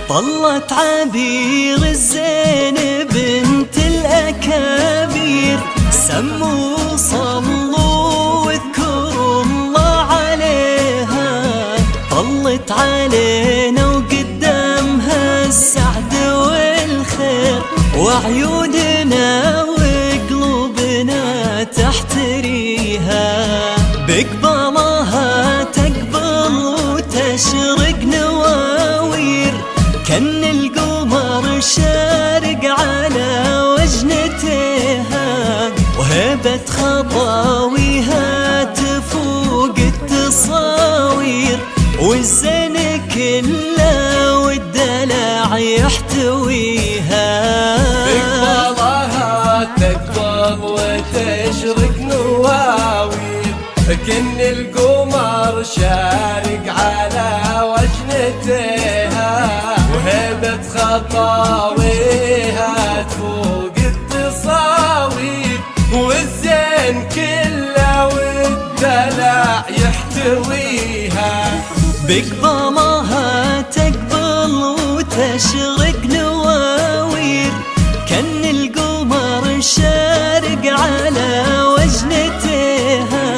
طلت عبير الزين بنت الأكابير، سموا صلوا واذكروا الله عليها. طلت علينا وقدامها السعد والخير، وعيوننا وقلوبنا تحتريها. بقبالها تقبل وتشرق نواوير، كأن القمر شارق على وجنتها. وهبة خطاويها تفوق التصاوير، والزين كله والدلع يحتويها. بقبالها تقبل وتشرق نواوير، كأن القمر شارق على وجنتها. وهبة خطاويها تفوق التصاوير، والزين كله والدلع يحتويها. بقبالها تقبل وتشرق نواوير، كأن القمر شارق على وجنتها.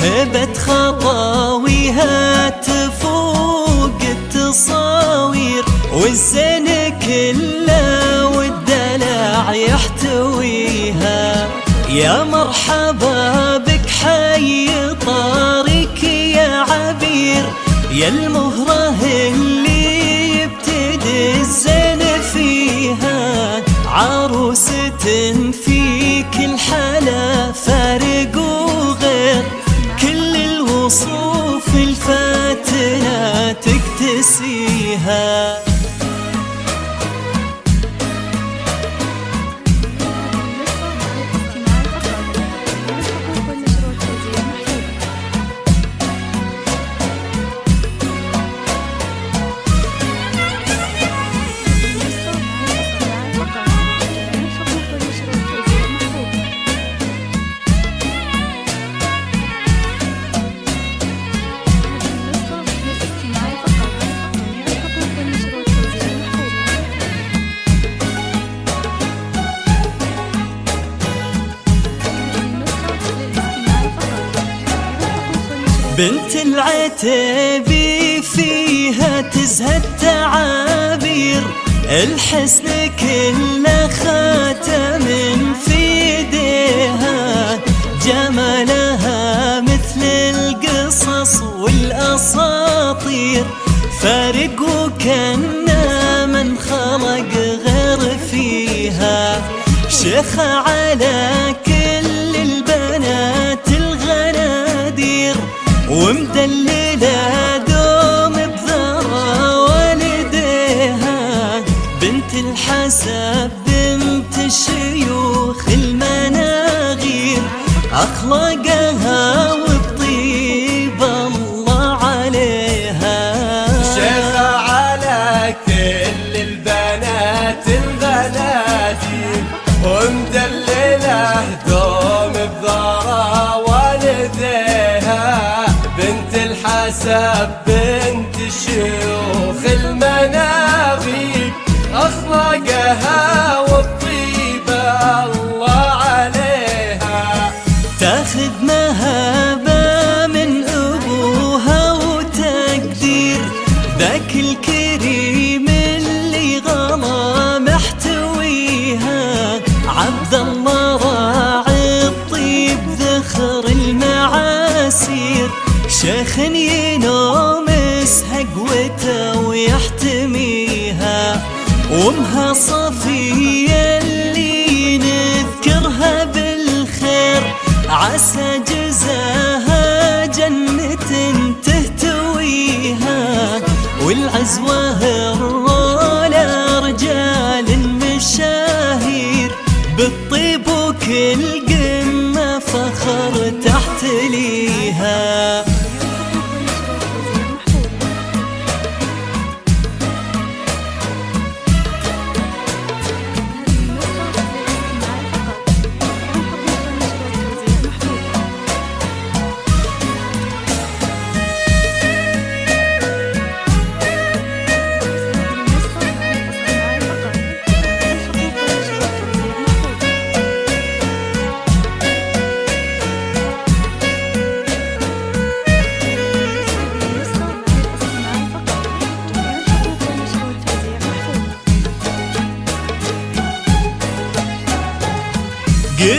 هبة خطاويها تفوق التصاوير، والزين كله والدلع يحتويها. يا مرحبا بك حي طارك يا عبير، يا المهرة اللي يبتدي الزين فيها. عروسة في كل حالة فارق وغير، كل الوصوف الفاتنة تكتسيها. بنت العتيبي فيها تزهد تعابير، الحسن كله خاتم في يديها. جمالها مثل القصص والأساطير، فارق وكأنه من خلق غير فيها. شيخة على كل البنات الغنادير، ومدللة دوم بذرى والديها. بنت الحسب بنت الشيوخ المناغير، أخلاقها وبطيب الله عليها. شيخة على كل البنات الغنادير، ومدللة دوم بذرى والديها. بنت الحسب بنت الشيوخ المناغيب، أخلاقها والطيب الله عليها. تاخذ مهابة من أبوها وتقدير، ذاك الكريم اللي غلا محتويها. عبد الله راعي الطيب ذخر المعاسير، شيخ ينومس قوته ويحتميها. وامها صفية اللي نذكرها بالخير، عسى جزاها جنة تهتويها. والعزوة الرولة رجال المشاهير، بالطيب وكل قمة فخر تحتليها.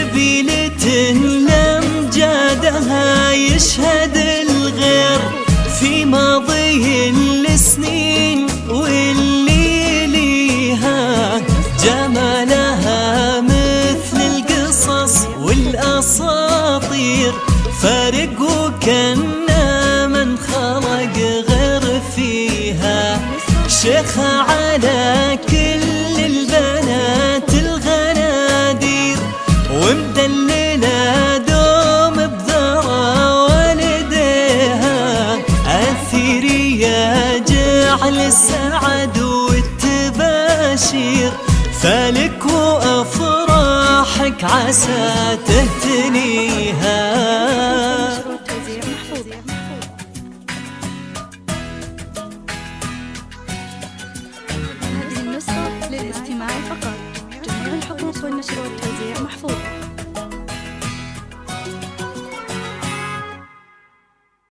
نبيلة لأمجادها يشهد الغير في ماضي السنين واللي ليها جمالها مثل القصص والأساطير فارق وكأنه من خلق غير فيها شيخة على كل البنات الغنادير ومدللة دوم بذرى والديها أثيرية جعل السعد والتباشير فلك وأفراحك عسى تهتنيها. هذه النسخة للاستماع فقط. جميع الحقوق والنشر والتوزيع محفوظ.